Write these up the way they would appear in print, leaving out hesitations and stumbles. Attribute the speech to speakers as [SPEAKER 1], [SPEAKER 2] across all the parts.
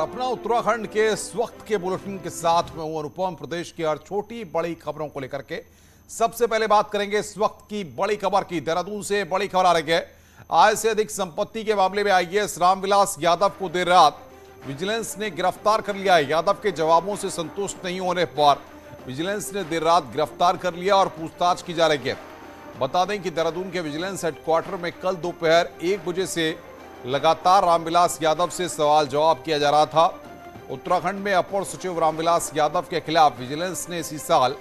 [SPEAKER 1] नमस्कार। अपना उत्तराखंड के इस वक्त के बुलेटिन के साथ मैं हूं अनुपम। प्रदेश की हर छोटी बड़ी खबरों को लेकर के सबसे पहले बात करेंगे इस वक्त की बड़ी खबर की। देहरादून से बड़ी खबर आ रही है। आय से अधिक संपत्ति के मामले में आईएएस रामविलास यादव को देर रात विजिलेंस ने गिरफ्तार कर लिया है। यादव के जवाबों से संतुष्ट नहीं होने पर विजिलेंस ने देर रात गिरफ्तार कर लिया और पूछताछ की जा रही है। बता दें कि देहरादून के विजिलेंस हेडक्वार्टर में कल दोपहर 1 बजे से लगातार रामविलास यादव से सवाल जवाब किया जा रहा था। उत्तराखंड में अपर सचिव रामविलास यादव के खिलाफ विजिलेंस ने इसी साल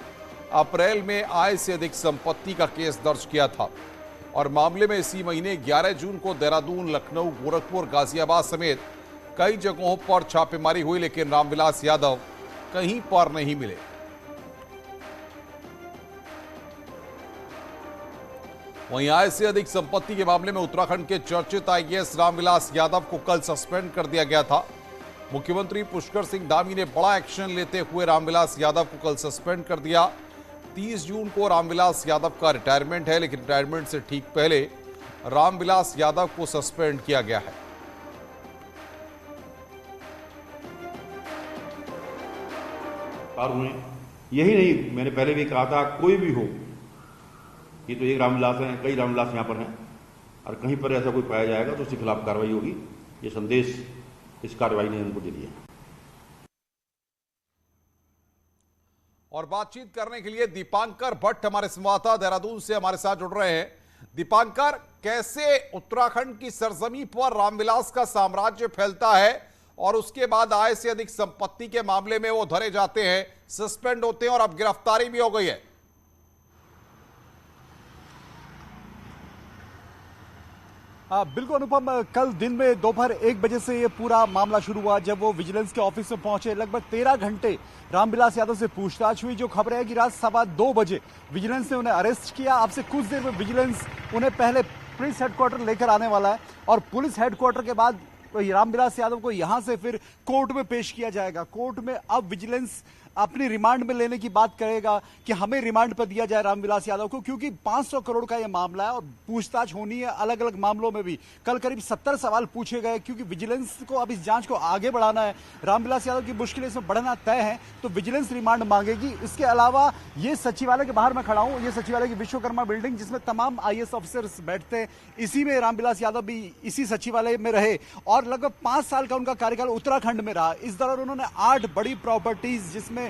[SPEAKER 1] अप्रैल में आय से अधिक संपत्ति का केस दर्ज किया था और मामले में इसी महीने 11 जून को देहरादून, लखनऊ, गोरखपुर, गाजियाबाद समेत कई जगहों पर छापेमारी हुई, लेकिन रामविलास यादव कहीं पर नहीं मिले। वहीं आय से अधिक संपत्ति के मामले में उत्तराखंड के चर्चित आईएएस रामविलास यादव को कल सस्पेंड कर दिया गया था। मुख्यमंत्री पुष्कर सिंह धामी ने बड़ा एक्शन लेते हुए रामविलास यादव को कल सस्पेंड कर दिया। 30 जून को रामविलास यादव का रिटायरमेंट है, लेकिन रिटायरमेंट से ठीक पहले रामविलास यादव को सस्पेंड किया गया है।
[SPEAKER 2] यही नहीं, मैंने पहले भी कहा था, कोई भी हो, ये तो एक रामविलास है, कई रामविलास यहाँ पर हैं, और कहीं पर ऐसा कोई पाया जाएगा तो उसके खिलाफ कार्रवाई होगी। ये संदेश इस कार्रवाई ने उनको दे दिया।
[SPEAKER 1] और बातचीत करने के लिए दीपांकर भट्ट हमारे संवाददाता देहरादून से हमारे साथ जुड़ रहे हैं। दीपांकर, कैसे उत्तराखंड की सरजमी पर रामविलास का साम्राज्य फैलता है और उसके बाद आय से अधिक संपत्ति के मामले में वो धरे जाते हैं, सस्पेंड होते हैं और अब गिरफ्तारी भी हो गई है?
[SPEAKER 3] बिल्कुल अनुपम, कल दिन में दोपहर 1 बजे से ये पूरा मामला शुरू हुआ। जब वो विजिलेंस के ऑफिस में पहुंचे, लगभग 13 घंटे रामविलास यादव से पूछताछ हुई। जो खबर है कि रात 2:15 बजे विजिलेंस ने उन्हें अरेस्ट किया। अब से कुछ देर में विजिलेंस उन्हें पहले पुलिस हेडक्वार्टर लेकर आने वाला है और पुलिस हेडक्वार्टर के बाद रामविलास यादव को यहां से फिर कोर्ट में पेश किया जाएगा। कोर्ट में अब विजिलेंस अपनी रिमांड में लेने की बात करेगा कि हमें रिमांड पर दिया जाए रामविलास यादव को, क्योंकि 500 करोड़ का यह मामला है और पूछताछ होनी है अलग अलग मामलों में भी। कल करीब 70 सवाल पूछे गए, क्योंकि विजिलेंस को अब इस जांच को आगे बढ़ाना है। रामविलास यादव की मुश्किलें इसमें बढ़ना तय है, तो विजिलेंस रिमांड मांगेगी। इसके अलावा ये सचिवालय के बाहर मैं खड़ा हूं, ये सचिवालय की विश्वकर्मा बिल्डिंग जिसमें तमाम आईएएस ऑफिसर्स बैठते हैं, इसी में रामविलास यादव भी इसी सचिवालय में रहे और लगभग 5 साल का उनका कार्यकाल उत्तराखंड में रहा। इस दौरान उन्होंने 8 बड़ी प्रॉपर्टीज, जिसमें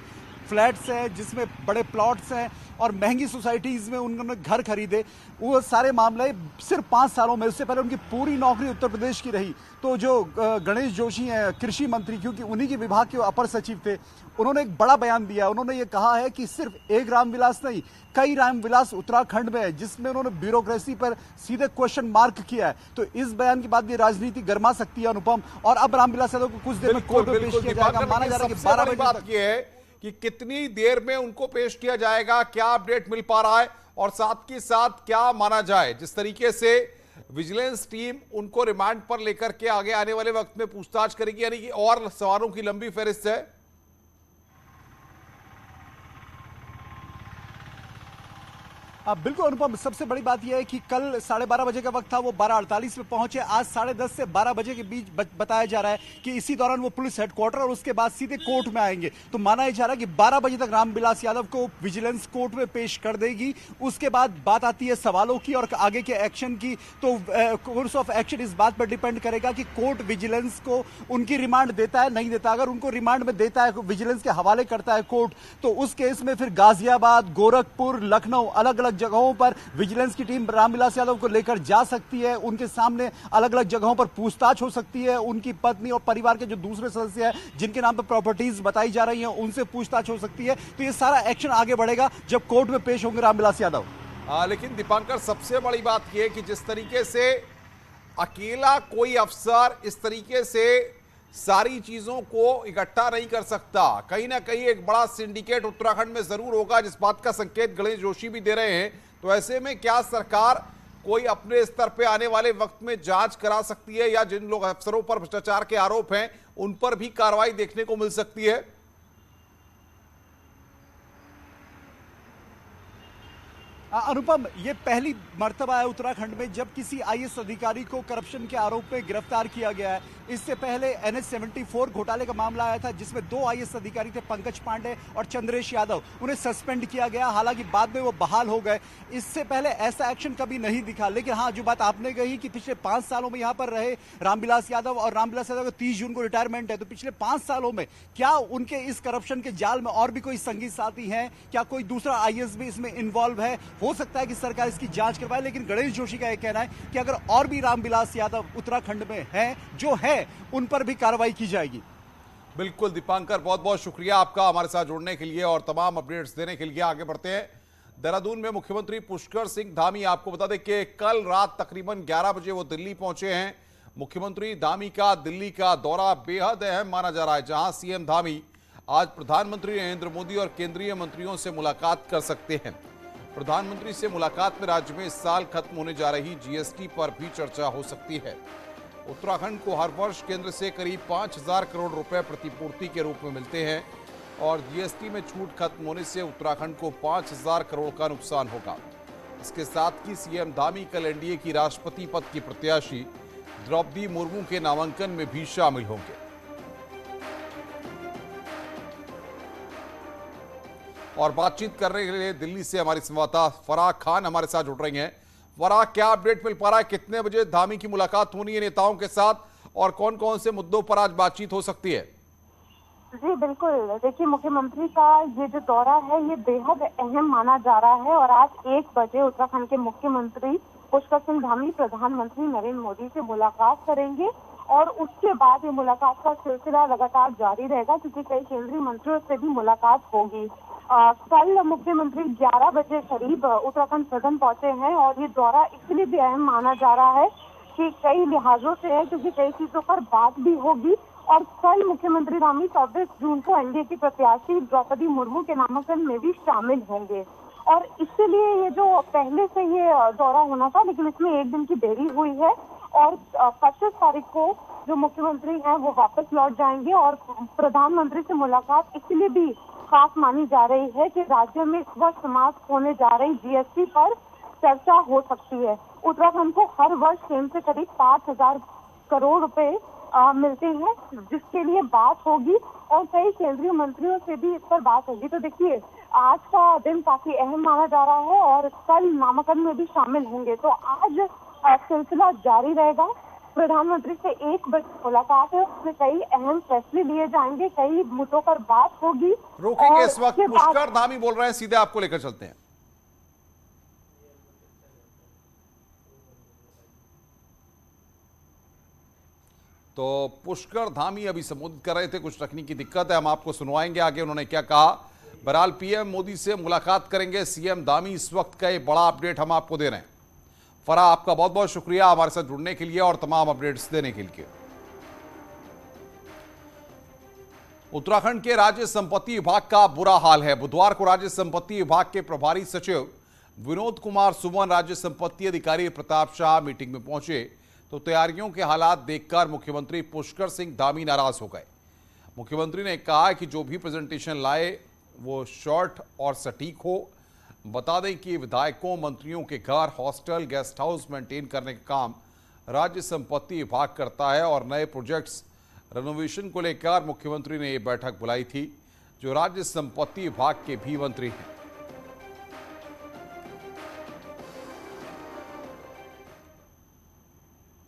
[SPEAKER 3] फ्लैट्स हैं, जिसमें बड़े प्लॉट्स हैं और महंगी सोसाइटीज में उन्होंने घर खरीदे, वो सारे मामले सिर्फ 5 सालों में। उससे पहले उनकी पूरी नौकरी उत्तर प्रदेश की रही। तो जो गणेश जोशी हैं कृषि मंत्री, क्योंकि उन्हीं के विभाग के अपर सचिव थे, उन्होंने एक बड़ा बयान दिया। उन्होंने ये कहा है कि सिर्फ एक रामविलास नहीं, कई रामविलास उत्तराखंड में है, जिसमें उन्होंने ब्यूरोक्रेसी पर सीधे क्वेश्चन मार्क किया है। तो इस बयान के बाद ये राजनीति गर्मा सकती है अनुपम। और अब रामविलास यादव को कुछ देर में कोर्ट में पेश किया जाएगा। माना जा रहा है कि 12 बजे
[SPEAKER 1] बात की है कि कितनी देर में उनको पेश किया जाएगा, क्या अपडेट मिल पा रहा है और साथ के साथ क्या माना जाए जिस तरीके से विजिलेंस टीम उनको रिमांड पर लेकर के आगे आने वाले वक्त में पूछताछ करेगी, यानी कि और सवालों की लंबी फहरिस्त है?
[SPEAKER 3] बिल्कुल अनुपम, सबसे बड़ी बात यह है कि कल 12:30 बजे का वक्त था, वो 12:48 में पहुंचे। आज 10:30 से 12 बजे के बीच बताया जा रहा है कि इसी दौरान वो पुलिस हेडक्वार्टर और उसके बाद सीधे कोर्ट में आएंगे। तो माना जा रहा है कि 12 बजे तक रामविलास यादव को विजिलेंस कोर्ट में पेश कर देगी। उसके बाद बात आती है सवालों की और आगे के एक्शन की। तो कोर्स ऑफ एक्शन इस बात पर डिपेंड करेगा कि कोर्ट विजिलेंस को उनकी रिमांड देता है नहीं देता। अगर उनको रिमांड में देता है, विजिलेंस के हवाले करता है कोर्ट, तो उस केस में फिर गाजियाबाद, गोरखपुर, लखनऊ अलग अलग जगहों पर विजिलेंस की टीम रामविलास यादव को लेकर जा सकती है। उनके सामने अलग अलग जगहों पर पूछताछ हो सकती है। उनकी पत्नी और परिवार के जो दूसरे सदस्य हैं जिनके नाम पर प्रॉपर्टीज बताई जा रही हैं, उनसे पूछताछ हो सकती है। तो ये सारा एक्शन आगे बढ़ेगा जब कोर्ट में पेश होंगे रामविलास यादव।
[SPEAKER 1] लेकिन दीपांकर, सबसे बड़ी बात यह है कि जिस तरीके से अकेला कोई अफसर इस तरीके से सारी चीजों को इकट्ठा नहीं कर सकता, कहीं ना कहीं एक बड़ा सिंडिकेट उत्तराखंड में जरूर होगा, जिस बात का संकेत गणेश जोशी भी दे रहे हैं। तो ऐसे में क्या सरकार कोई अपने स्तर पे आने वाले वक्त में जांच करा सकती है, या जिन लोग अफसरों पर भ्रष्टाचार के आरोप हैं उन पर भी कार्रवाई देखने को मिल सकती है?
[SPEAKER 3] अनुपम, ये पहली मर्तबा है उत्तराखंड में जब किसी आईएएस अधिकारी को करप्शन के आरोप में गिरफ्तार किया गया है। इससे पहले NH-74 घोटाले का मामला आया था जिसमें 2 आईएएस अधिकारी थे, पंकज पांडे और चंद्रेश यादव। उन्हें सस्पेंड किया गया, हालांकि बाद में वो बहाल हो गए। इससे पहले ऐसा एक्शन कभी नहीं दिखा। लेकिन हाँ, जो बात आपने कही कि पिछले 5 सालों में यहाँ पर रहे रामविलास यादव, और रामविलास यादव को 30 जून को रिटायरमेंट है, तो पिछले 5 सालों में क्या उनके इस करप्शन के जाल में और भी कोई संगी साथी हैं? क्या कोई दूसरा आईएएस भी इसमें इन्वॉल्व है? हो सकता है कि सरकार इसकी जांच करवाए, लेकिन गणेश जोशी का यह कहना है कि अगर और भी रामविलास यादव उत्तराखंड में हैं, जो है, उन पर भी कार्रवाई की जाएगी।
[SPEAKER 1] बिल्कुल दीपांकर, बहुत बहुत शुक्रिया आपका हमारे साथ जुड़ने के लिए और तमाम अपडेट्स देने के लिए। आगे बढ़ते हैं। देहरादून में मुख्यमंत्री पुष्कर सिंह धामी, आपको बता दें कि कल रात तकरीबन 11 बजे वो दिल्ली पहुंचे हैं। मुख्यमंत्री धामी का दिल्ली का दौरा बेहद अहम माना जा रहा है, जहां सीएम धामी आज प्रधानमंत्री नरेंद्र मोदी और केंद्रीय मंत्रियों से मुलाकात कर सकते हैं। प्रधानमंत्री से मुलाकात में राज्य में इस साल खत्म होने जा रही जीएसटी पर भी चर्चा हो सकती है। उत्तराखंड को हर वर्ष केंद्र से करीब 5000 करोड़ रुपए प्रतिपूर्ति के रूप में मिलते हैं और जीएसटी में छूट खत्म होने से उत्तराखंड को 5000 करोड़ का नुकसान होगा। इसके साथ ही सीएम धामी कल एनडीए की राष्ट्रपति पद की प्रत्याशी द्रौपदी मुर्मू के नामांकन में भी शामिल होंगे। और बातचीत करने के लिए दिल्ली से हमारी संवाददाता फराह खान हमारे साथ जुड़ रही हैं। फराह, क्या अपडेट मिल पा रहा है? कितने बजे धामी की मुलाकात होनी है नेताओं के साथ और कौन कौन से मुद्दों पर आज बातचीत हो सकती है?
[SPEAKER 4] जी बिल्कुल, देखिए मुख्यमंत्री का ये जो दौरा है ये बेहद अहम माना जा रहा है और आज 1 बजे उत्तराखंड के मुख्यमंत्री पुष्कर सिंह धामी प्रधानमंत्री नरेंद्र मोदी से मुलाकात करेंगे और उसके बाद ये मुलाकात का सिलसिला लगातार जारी रहेगा क्योंकि कई केंद्रीय मंत्रियों से भी मुलाकात होगी। कल मुख्यमंत्री 11 बजे करीब उत्तराखंड सदन पहुंचे हैं और ये दौरा इसलिए भी अहम माना जा रहा है कि कई लिहाजों से है, क्योंकि कई चीजों पर बात भी होगी। और कल मुख्यमंत्री धामी 24 जून को एनडीए की प्रत्याशी द्रौपदी मुर्मू के नामांकन में भी शामिल होंगे और इसलिए ये जो पहले से ये दौरा होना था, लेकिन इसमें 1 दिन की देरी हुई है और 25 तारीख को जो मुख्यमंत्री हैं वो वापस लौट जाएंगे और प्रधानमंत्री से मुलाकात इसलिए भी खास मानी जा रही है कि राज्य में इस वर्ष समाप्त होने जा रही जीएसटी पर चर्चा हो सकती है। उत्तराखंड को हर वर्ष केंद्र से करीब 5000 करोड़ रुपए मिलते हैं, जिसके लिए बात होगी और कई केंद्रीय मंत्रियों से भी इस पर बात होगी। तो देखिए, आज का दिन काफी अहम माना जा रहा है और कल नामांकन में भी शामिल होंगे। तो आज सिलसिला जारी रहेगा। प्रधानमंत्री से 1 बजे मुलाकात है, उसमें कई अहम फैसले लिए जाएंगे, कई मुद्दों पर बात होगी।
[SPEAKER 1] रोकेंगे, इस वक्त पुष्कर धामी बोल रहे हैं, सीधे आपको लेकर चलते हैं। तो पुष्कर धामी अभी संबोधित कर रहे थे, कुछ तकनीकी दिक्कत है, हम आपको सुनवाएंगे आगे उन्होंने क्या कहा। बहरहाल पीएम मोदी से मुलाकात करेंगे सीएम धामी, इस वक्त का ये बड़ा अपडेट हम आपको दे रहे हैं। फराह, आपका बहुत बहुत शुक्रिया हमारे साथ जुड़ने के लिए और तमाम अपडेट्स देने के लिए। उत्तराखंड के राज्य संपत्ति विभाग का बुरा हाल है। बुधवार को राज्य संपत्ति विभाग के प्रभारी सचिव विनोद कुमार सुमन, राज्य संपत्ति अधिकारी प्रताप शाह मीटिंग में पहुंचे तो तैयारियों के हालात देखकर मुख्यमंत्री पुष्कर सिंह धामी नाराज हो गए। मुख्यमंत्री ने कहा कि जो भी प्रेजेंटेशन लाए वो शॉर्ट और सटीक हो। बता दें कि विधायकों, मंत्रियों के घर, हॉस्टल, गेस्ट हाउस मेंटेन करने का काम राज्य संपत्ति विभाग करता है और नए प्रोजेक्ट्स रेनोवेशन को लेकर मुख्यमंत्री ने ये बैठक बुलाई थी, जो राज्य संपत्ति विभाग के भी मंत्री हैं।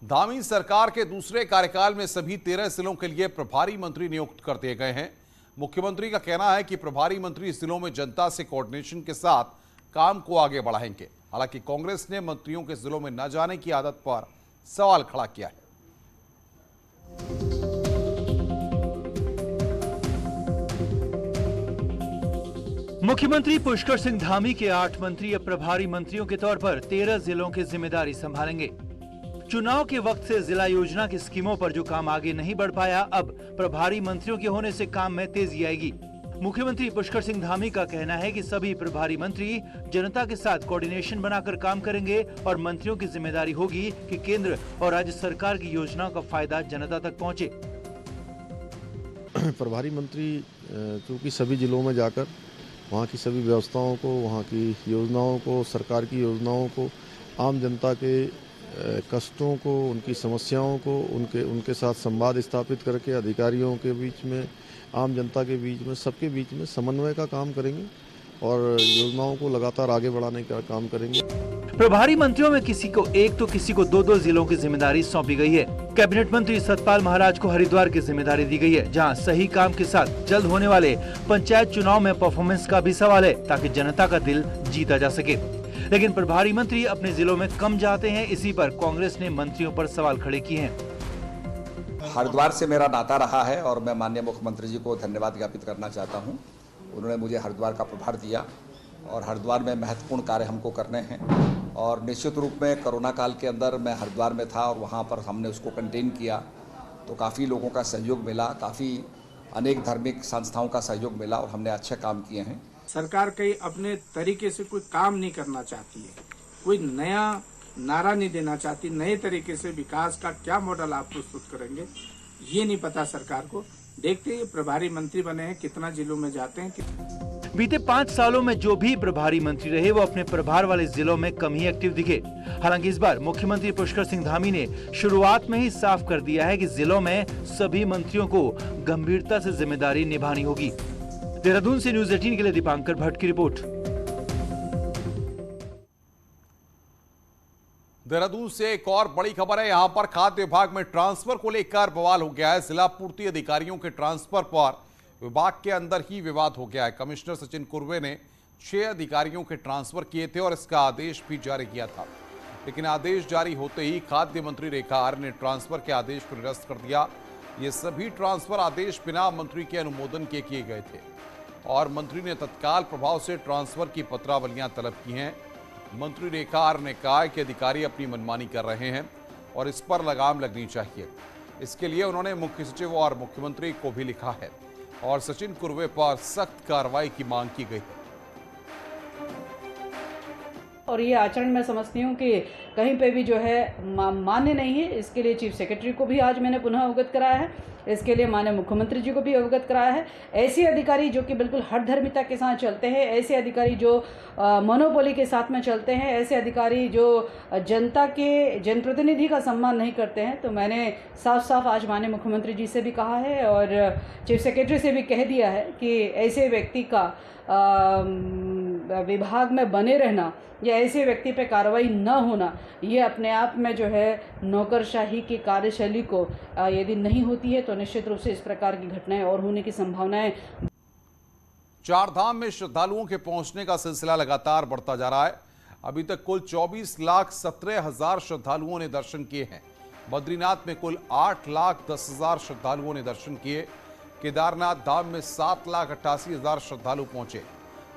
[SPEAKER 1] धामी सरकार के दूसरे कार्यकाल में सभी 13 जिलों के लिए प्रभारी मंत्री नियुक्त कर दिए गए हैं। मुख्यमंत्री का कहना है कि प्रभारी मंत्री जिलों में जनता से कोऑर्डिनेशन के साथ काम को आगे बढ़ाएंगे। हालांकि कांग्रेस ने मंत्रियों के जिलों में न जाने की आदत पर सवाल खड़ा किया है।
[SPEAKER 5] मुख्यमंत्री पुष्कर सिंह धामी के 8 मंत्री अब प्रभारी मंत्रियों के तौर पर 13 जिलों की जिम्मेदारी संभालेंगे। चुनाव के वक्त से जिला योजना की स्कीमों पर जो काम आगे नहीं बढ़ पाया, अब प्रभारी मंत्रियों के होने से काम में तेजी आएगी। मुख्यमंत्री पुष्कर सिंह धामी का कहना है कि सभी प्रभारी मंत्री जनता के साथ कोऑर्डिनेशन बनाकर काम करेंगे और मंत्रियों की जिम्मेदारी होगी कि केंद्र और राज्य सरकार की योजनाओं का फायदा जनता तक पहुंचे।
[SPEAKER 6] प्रभारी मंत्री चूंकि सभी जिलों में जाकर वहाँ की सभी व्यवस्थाओं को, वहाँ की योजनाओं को, सरकार की योजनाओं को, आम जनता के कष्टों को, उनकी समस्याओं को उनके साथ संवाद स्थापित करके अधिकारियों के बीच में, आम जनता के बीच में, सबके बीच में समन्वय का काम करेंगे और योजनाओं को लगातार आगे बढ़ाने का काम करेंगे।
[SPEAKER 5] प्रभारी मंत्रियों में किसी को एक तो किसी को दो जिलों की जिम्मेदारी सौंपी गई है। कैबिनेट मंत्री सतपाल महाराज को हरिद्वार की जिम्मेदारी दी गई है, जहां सही काम के साथ जल्द होने वाले पंचायत चुनाव में परफॉर्मेंस का भी सवाल है, ताकि जनता का दिल जीता जा सके। लेकिन प्रभारी मंत्री अपने जिलों में कम जाते हैं, इसी पर कांग्रेस ने मंत्रियों पर सवाल खड़े किए हैं।
[SPEAKER 7] हरिद्वार से मेरा नाता रहा है और मैं माननीय मुख्यमंत्री जी को धन्यवाद ज्ञापित करना चाहता हूं। उन्होंने मुझे हरिद्वार का प्रभार दिया और हरिद्वार में महत्वपूर्ण कार्य हमको करने हैं और निश्चित रूप में कोरोना काल के अंदर मैं हरिद्वार में था और वहां पर हमने उसको कंटेन किया, तो काफ़ी लोगों का सहयोग मिला, काफ़ी अनेक धार्मिक संस्थाओं का सहयोग मिला और हमने अच्छे काम किए हैं।
[SPEAKER 8] सरकार कहीं अपने तरीके से कोई काम नहीं करना चाहती है, कोई नया नारा नहीं देना चाहती, नए तरीके से विकास का क्या मॉडल आप प्रस्तुत करेंगे ये नहीं पता सरकार को। देखते हैं प्रभारी मंत्री बने हैं, कितना जिलों में जाते हैं।
[SPEAKER 5] बीते 5 सालों में जो भी प्रभारी मंत्री रहे वो अपने प्रभार वाले जिलों में कम ही एक्टिव दिखे। हालांकि इस बार मुख्यमंत्री पुष्कर सिंह धामी ने शुरुआत में ही साफ कर दिया है कि जिलों में सभी मंत्रियों को गंभीरता से जिम्मेदारी निभानी होगी। देहरादून से न्यूज़ 18 के लिए दीपांकर भट्ट की रिपोर्ट।
[SPEAKER 1] देहरादून से एक और बड़ी खबर है। यहां पर खाद्य विभाग में ट्रांसफर को लेकर बवाल हो गया है। जिला पूर्ति अधिकारियों के ट्रांसफर पर विभाग के अंदर ही विवाद हो गया है। कमिश्नर सचिन कुर्वे ने 6 अधिकारियों के ट्रांसफर किए थे और इसका आदेश भी जारी किया था, लेकिन आदेश जारी होते ही खाद्य मंत्री रेखा आर्य ने ट्रांसफर के आदेश को निरस्त कर दिया। ये सभी ट्रांसफर आदेश बिना मंत्री के अनुमोदन के किए गए थे और मंत्री ने तत्काल प्रभाव से ट्रांसफर की पत्रावलियां तलब की हैं। मंत्री रेखा आर्य ने कहा कि अधिकारी अपनी मनमानी कर रहे हैं और इस पर लगाम लगनी चाहिए। इसके लिए उन्होंने मुख्य सचिव और मुख्यमंत्री को भी लिखा है और सचिन कुर्वे पर सख्त कार्रवाई की मांग की गई है।
[SPEAKER 9] और ये आचरण मैं समझती हूँ कि कहीं पे भी जो है मान्य नहीं है। इसके लिए चीफ सेक्रेटरी को भी आज मैंने पुनः अवगत कराया है, इसके लिए माननीय मुख्यमंत्री जी को भी अवगत कराया है। ऐसे अधिकारी जो कि बिल्कुल हठधर्मिता के साथ चलते हैं, ऐसे अधिकारी जो मोनोपोली के साथ में चलते हैं, ऐसे अधिकारी जो जनता के जनप्रतिनिधि का सम्मान नहीं करते हैं, तो मैंने साफ साफ आज माननीय मुख्यमंत्री जी से भी कहा है और चीफ सेक्रेटरी से भी कह दिया है कि ऐसे व्यक्ति का विभाग में बने रहना या ऐसे व्यक्ति पे कार्रवाई न होना, ये अपने आप में जो है नौकरशाही की कार्यशैली को यदि नहीं होती है तो निश्चित रूप से इस प्रकार की घटनाएं और होने की संभावनाएं।
[SPEAKER 1] चारधाम में श्रद्धालुओं के पहुंचने का सिलसिला लगातार बढ़ता जा रहा है। अभी तक कुल 24,17,000 श्रद्धालुओं ने दर्शन किए हैं। बद्रीनाथ में कुल 8,10,000 श्रद्धालुओं ने दर्शन किए। केदारनाथ धाम में 7,88,000 श्रद्धालु पहुंचे,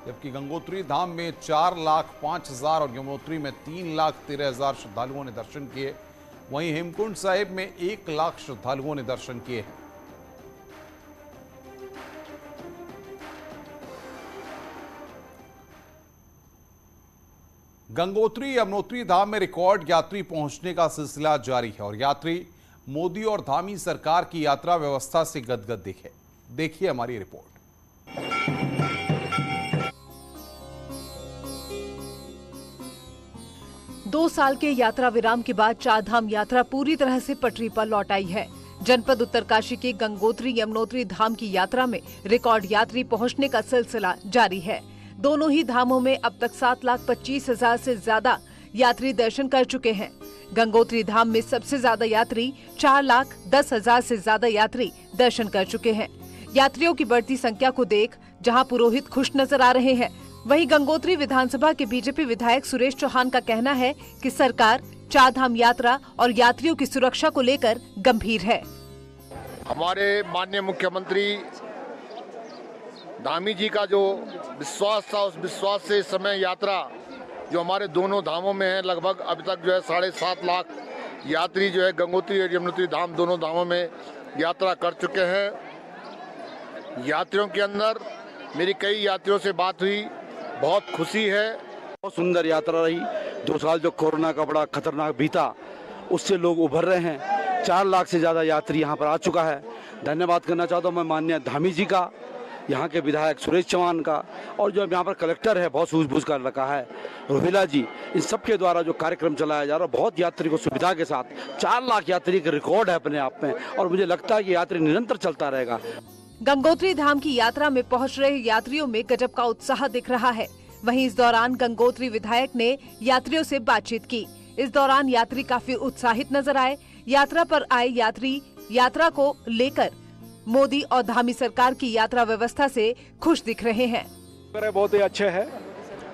[SPEAKER 1] जबकि गंगोत्री धाम में 4,05,000 और यमुनोत्री में 3,13,000 श्रद्धालुओं ने दर्शन किए। वहीं हेमकुंड साहिब में 1,00,000 श्रद्धालुओं ने दर्शन किए हैं। गंगोत्री यमुनोत्री धाम में रिकॉर्ड यात्री पहुंचने का सिलसिला जारी है और यात्री मोदी और धामी सरकार की यात्रा व्यवस्था से गदगद दिखे। देखिए हमारी रिपोर्ट।
[SPEAKER 10] दो साल के यात्रा विराम के बाद चारधाम यात्रा पूरी तरह से पटरी पर लौट आई है। जनपद उत्तरकाशी के गंगोत्री यमुनोत्री धाम की यात्रा में रिकॉर्ड यात्री पहुंचने का सिलसिला जारी है। दोनों ही धामों में अब तक 7,25,000 से ज्यादा यात्री दर्शन कर चुके हैं। गंगोत्री धाम में सबसे ज्यादा यात्री 4,10,000 से ज्यादा यात्री दर्शन कर चुके हैं। यात्रियों की बढ़ती संख्या को देख जहां पुरोहित खुश नजर आ रहे हैं, वहीं गंगोत्री विधानसभा के बीजेपी विधायक सुरेश चौहान का कहना है कि सरकार चारधाम यात्रा और यात्रियों की सुरक्षा को लेकर गंभीर है।
[SPEAKER 11] हमारे माननीय मुख्यमंत्री धामी जी का जो विश्वास था, उस विश्वास से इस समय यात्रा जो हमारे दोनों धामों में है, लगभग अभी तक जो है 7.5 लाख यात्री जो है गंगोत्री और यमुनोत्री धाम दोनों धामों में यात्रा कर चुके हैं। यात्रियों के अंदर मेरी कई यात्रियों से बात हुई, बहुत खुशी है।
[SPEAKER 12] बहुत सुंदर यात्रा रही। 2 साल जो कोरोना का बड़ा खतरनाक बीता, उससे लोग उभर रहे हैं। 4 लाख से ज़्यादा यात्री यहाँ पर आ चुका है। धन्यवाद करना चाहता हूँ मैं माननीय धामी जी का, यहाँ के विधायक सुरेश चौहान का, और जो यहाँ पर कलेक्टर है बहुत सूझबूझ कर रखा है रोहिला जी, इन सबके द्वारा जो कार्यक्रम चलाया जा रहा है बहुत यात्री को सुविधा के साथ, 4 लाख यात्री का रिकॉर्ड है अपने आप में, और मुझे लगता है कि यात्री निरंतर चलता रहेगा।
[SPEAKER 10] गंगोत्री धाम की यात्रा में पहुंच रहे यात्रियों में गजब का उत्साह दिख रहा है। वहीं इस दौरान गंगोत्री विधायक ने यात्रियों से बातचीत की। इस दौरान यात्री काफी उत्साहित नजर आए। यात्रा पर आए यात्री यात्रा को लेकर मोदी और धामी सरकार की यात्रा व्यवस्था से खुश दिख रहे हैं।
[SPEAKER 13] बहुत ही अच्छे है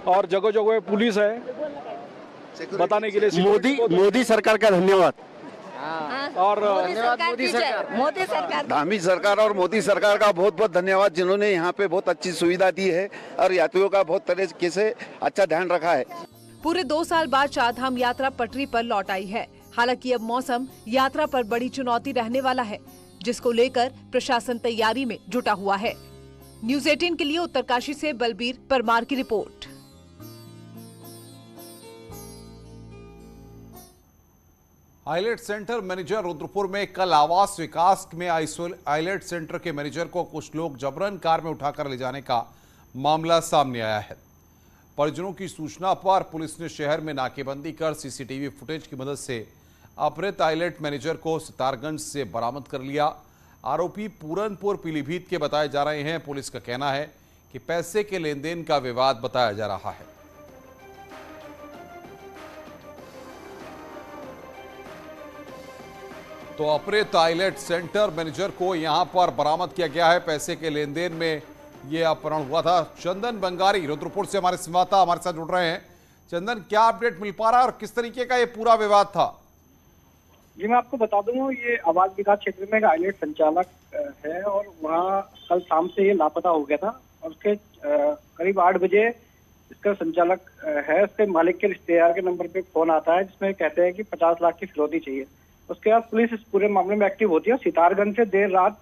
[SPEAKER 13] और जगह जगह पुलिस है बताने के लिए। मोदी सरकार का धन्यवाद। और
[SPEAKER 14] मोदी सरकार, धामी सरकार और मोदी सरकार का बहुत बहुत धन्यवाद, जिन्होंने यहाँ पे बहुत अच्छी सुविधा दी है और यात्रियों का बहुत तरीके से अच्छा ध्यान रखा है।
[SPEAKER 10] पूरे 2 साल बाद चारधाम यात्रा पटरी पर लौट आई है। हालांकि अब मौसम यात्रा पर बड़ी चुनौती रहने वाला है, जिसको लेकर प्रशासन तैयारी में जुटा हुआ है। न्यूज़ 18 के लिए उत्तरकाशी से बलबीर परमार की report.
[SPEAKER 1] IELTS center manager Rudrapur में कल आवास विकास में आइलेट सेंटर के मैनेजर को कुछ लोग जबरन कार में उठाकर ले जाने का मामला सामने आया है। परिजनों की सूचना पर पुलिस ने शहर में नाकेबंदी कर सीसीटीवी फुटेज की मदद से अपहृत आइलेट मैनेजर को सितारगंज से बरामद कर लिया। आरोपी पूरनपुर पीलीभीत के बताए जा रहे हैं। पुलिस का कहना है कि पैसे के लेन देन का विवाद बताया जा रहा है। तो अपहृत आइलेट सेंटर मैनेजर को यहां पर बरामद किया गया है। पैसे के लेन देन में यह अपहरण हुआ था। चंदन बंगारी रुद्रपुर से हमारे संवाददाता हमारे साथ जुड़ रहे हैं। चंदन, क्या अपडेट मिल पा रहा है और किस तरीके का ये पूरा विवाद था?
[SPEAKER 15] जी, मैं आपको बता दूं, ये आवास विकास क्षेत्र में एक आइलेट संचालक है और वहाँ कल शाम से ये लापता हो गया था और उसके करीब 8 बजे इसका संचालक है, उसके मालिक के रिश्तेदार के नंबर पे फोन आता है जिसमें कहते हैं कि 50 लाख की फिरौती चाहिए। उसके बाद पुलिस इस पूरे मामले में एक्टिव होती है। सितारगंज से देर रात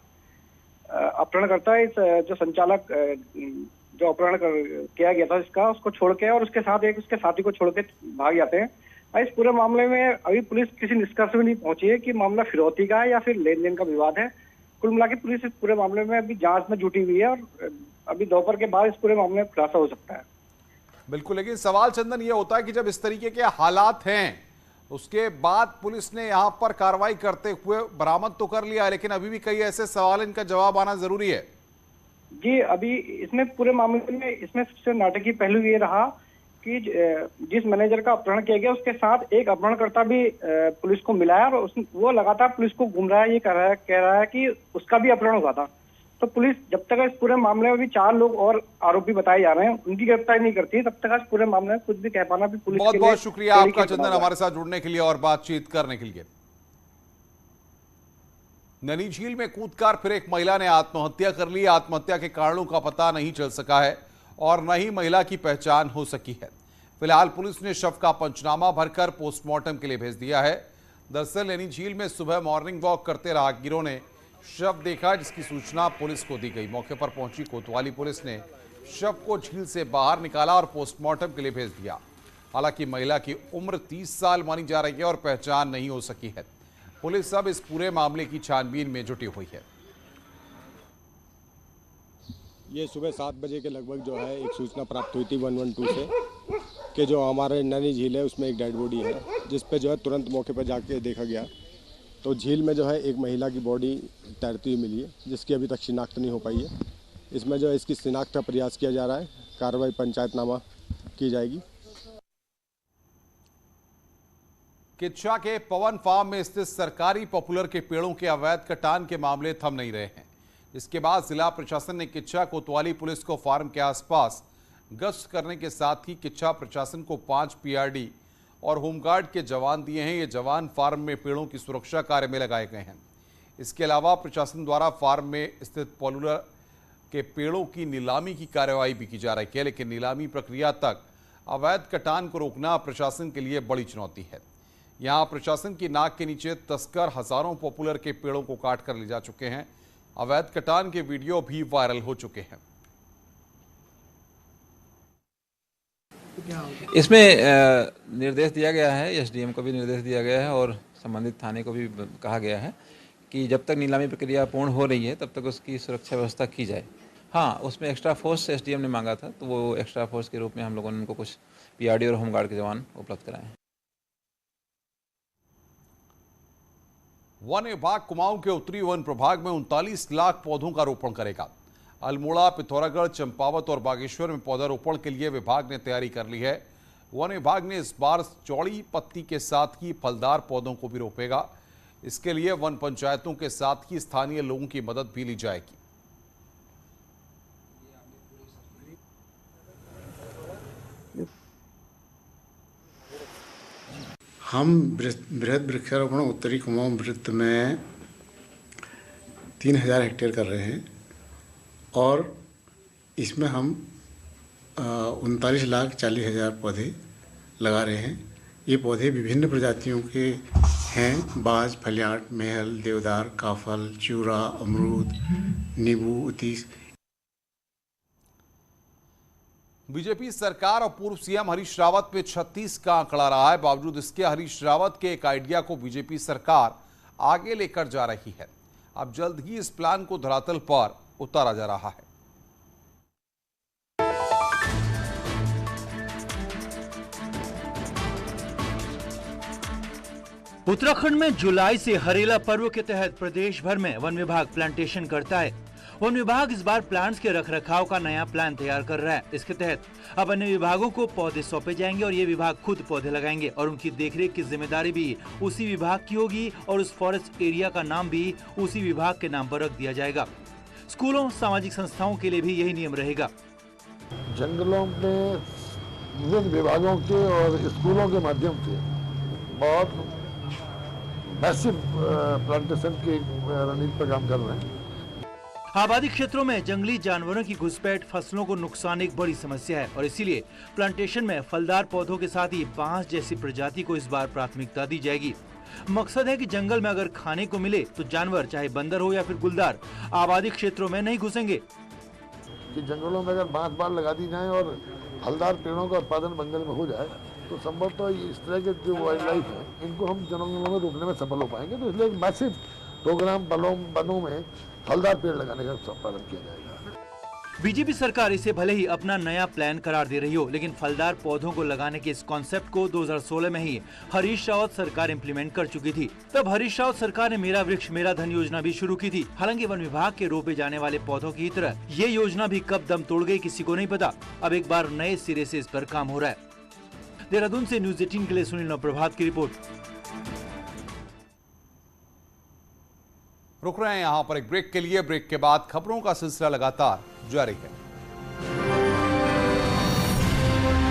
[SPEAKER 15] अपहरण करता है इस जो संचालक जो अपहरण किया गया था इसका, उसको छोड़ के और उसके साथ एक उसके साथी को छोड़ के भाग जाते हैं। इस पूरे मामले में अभी पुलिस किसी निष्कर्ष में नहीं पहुंची है कि मामला फिरौती का है या फिर लेन देन का विवाद है। कुल मिला के पुलिस इस पूरे मामले में अभी जांच में जुटी हुई है और अभी दोपहर के बाद इस पूरे मामले में खुलासा हो सकता है।
[SPEAKER 1] बिल्कुल, लेकिन सवाल चंदन ये होता है कि जब इस तरीके के हालात हैं उसके बाद पुलिस ने यहाँ पर कार्रवाई करते हुए बरामद तो कर लिया है, लेकिन अभी भी कई ऐसे सवाल, इनका जवाब आना जरूरी है।
[SPEAKER 15] जी, अभी इसमें पूरे मामले में इसमें सबसे नाटकीय पहलू ये रहा कि जिस मैनेजर का अपहरण किया गया उसके साथ एक अपहरणकर्ता भी पुलिस को मिला है और वो लगातार पुलिस को घूम रहा है, ये कह रहा है कि उसका भी अपहरण हुआ था। तो पुलिस जब तक इस पूरे मामले में भी 4 लोग और आरोपी बताए जा रहे हैं, उनकी गिरफ्तारी नहीं करती है, तब तक इस पूरे मामले में कुछ भी कह पाना भी पुलिस
[SPEAKER 1] बहुत
[SPEAKER 15] के
[SPEAKER 1] बहुत
[SPEAKER 15] लिए
[SPEAKER 1] शुक्रिया आपका चंदन, हमारे साथ जुड़ने के लिए और बातचीत करने के लिए। नैनी झील में कूदकर फिर एक महिला ने आत्महत्या कर ली। आत्महत्या के कारणों का पता नहीं चल सका है और न ही महिला की पहचान हो सकी है। फिलहाल पुलिस ने शव का पंचनामा भरकर पोस्टमार्टम के लिए भेज दिया है। दरअसल नैनी झील में सुबह मॉर्निंग वॉक करते राहगीरों ने शव देखा, जिसकी सूचना पुलिस को दी गई। मौके पर पहुंची कोतवाली पुलिस ने शव को झील से बाहर निकाला और पोस्टमार्टम के लिए भेज दिया। हालांकि महिला की उम्र 30 साल मानी जा रही है और पहचान नहीं हो सकी है। पुलिस अब इस पूरे मामले की छानबीन में जुटी हुई है।
[SPEAKER 13] ये सुबह 7 बजे के लगभग जो है एक सूचना प्राप्त हुई थी 112 से कि जो हमारे नैनी झील है उसमें एक डेड बॉडी है, जिस पे जो है तुरंत मौके पर जाके देखा गया तो झील में जो है एक महिला की बॉडी तैरती हुई मिली है, जिसकी अभी तक शिनाख्त नहीं हो पाई है। इसमें जो है इसकी शिनाख्त का प्रयास किया जा रहा है। कार्रवाई पंचायतनामा की जाएगी।
[SPEAKER 1] किच्चा के पवन फार्म में स्थित सरकारी पॉपुलर के पेड़ों के अवैध कटान के मामले थम नहीं रहे हैं। इसके बाद जिला प्रशासन ने किच्चा कोतवाली पुलिस को फार्म के आसपास गश्त करने के साथ ही किच्चा प्रशासन को 5 पीआरडी और होमगार्ड के जवान दिए हैं। ये जवान फार्म में पेड़ों की सुरक्षा कार्य में लगाए गए हैं। इसके अलावा प्रशासन द्वारा फार्म में स्थित पॉपुलर के पेड़ों की नीलामी की कार्यवाही भी की जा रही है, लेकिन नीलामी प्रक्रिया तक अवैध कटान को रोकना प्रशासन के लिए बड़ी चुनौती है। यहाँ प्रशासन की नाक के नीचे तस्कर हजारों पॉपुलर के पेड़ों को काट कर ले जा चुके हैं। अवैध कटान के वीडियो भी वायरल हो चुके हैं।
[SPEAKER 16] इसमें निर्देश दिया गया है, एसडीएम को भी निर्देश दिया गया है और संबंधित थाने को भी कहा गया है कि जब तक नीलामी प्रक्रिया पूर्ण हो रही है तब तक उसकी सुरक्षा व्यवस्था की जाए हाँ, उसमें एक्स्ट्रा फोर्स एसडीएम ने मांगा था, तो वो एक्स्ट्रा फोर्स के रूप में हम लोगों ने उनको कुछ पीआरडी और होमगार्ड के जवान उपलब्ध कराए हैं।
[SPEAKER 1] वन विभाग कुमाऊं के उत्तरी वन प्रभाग में 39 लाख पौधों का रोपण करेगा। अल्मोड़ा, पिथौरागढ़, चंपावत और बागेश्वर में पौधारोपण के लिए विभाग ने तैयारी कर ली है। वन विभाग ने इस बार चौड़ी पत्ती के साथ ही फलदार पौधों को भी रोपेगा। इसके लिए वन पंचायतों के साथ ही स्थानीय लोगों की मदद भी ली जाएगी।
[SPEAKER 17] हम बृहद वृक्षारोपण उत्तरी कुमाऊं वृत्त में 3000 हेक्टेयर कर रहे हैं और इसमें हम 39,40,000 पौधे लगा रहे हैं। ये पौधे विभिन्न प्रजातियों के हैं। बाज, फलियाट, महल, देवदार, काफल, चूरा, अमरूद, नींबू, उतीस।
[SPEAKER 1] बीजेपी सरकार और पूर्व सीएम हरीश रावत में 36 का आंकड़ा रहा है। बावजूद इसके हरीश रावत के एक आइडिया को बीजेपी सरकार आगे लेकर जा रही है। अब जल्द ही इस प्लान को धरातल पर उतारा जा रहा है।
[SPEAKER 5] उत्तराखंड में जुलाई से हरेला पर्व के तहत प्रदेश भर में वन विभाग प्लांटेशन करता है। वन विभाग इस बार प्लांट्स के रखरखाव का नया प्लान तैयार कर रहा है। इसके तहत अब अन्य विभागों को पौधे सौंपे जाएंगे और ये विभाग खुद पौधे लगाएंगे और उनकी देखरेख की जिम्मेदारी भी उसी विभाग की होगी और उस फॉरेस्ट एरिया का नाम भी उसी विभाग के नाम पर रख दिया जाएगा। स्कूलों, सामाजिक संस्थाओं के लिए भी यही नियम रहेगा।
[SPEAKER 18] जंगलों में विभिन्न विभागों के और स्कूलों के माध्यम से बहुत मैसिव प्लांटेशन की रणनीति पर काम कर रहे हैं।
[SPEAKER 5] आबादी क्षेत्रों में जंगली जानवरों की घुसपैठ फसलों को नुकसान एक बड़ी समस्या है और इसीलिए प्लांटेशन में फलदार पौधों के साथ ही बांस जैसी प्रजाति को इस बार प्राथमिकता दी जाएगी। मकसद है कि जंगल में अगर खाने को मिले तो जानवर, चाहे बंदर हो या फिर गुलदार, आबादी क्षेत्रों में नहीं घुसेंगे।
[SPEAKER 18] कि जंगलों में अगर बांस बार लगा दी जाए और फलदार पेड़ों का उत्पादन जंगल में हो जाए तो संभवतः इस तरह के जो वाइल्ड लाइफ है इनको हम जंगलों में रोकने में सफल हो पाएंगे। तो इसलिए मैसिव प्रोग्राम वनों में फलदार पेड़ लगाने का पालन किया जाएगा।
[SPEAKER 5] बीजेपी सरकार इसे भले ही अपना नया प्लान करार दे रही हो, लेकिन फलदार पौधों को लगाने के इस कॉन्सेप्ट को 2016 में ही हरीश रावत सरकार इम्प्लीमेंट कर चुकी थी। तब हरीश रावत सरकार ने मेरा वृक्ष मेरा धन योजना भी शुरू की थी। हालांकि वन विभाग के रोपे जाने वाले पौधों की तरह ये योजना भी कब दम तोड़ गई किसी को नहीं पता। अब एक बार नए सिरे से इस पर काम हो रहा है। देहरादून से न्यूज 18 के लिए सुनील नवप्रभात की रिपोर्ट।
[SPEAKER 1] रुक रहे हैं यहां पर एक ब्रेक के लिए। ब्रेक के बाद खबरों का सिलसिला लगातार जारी है।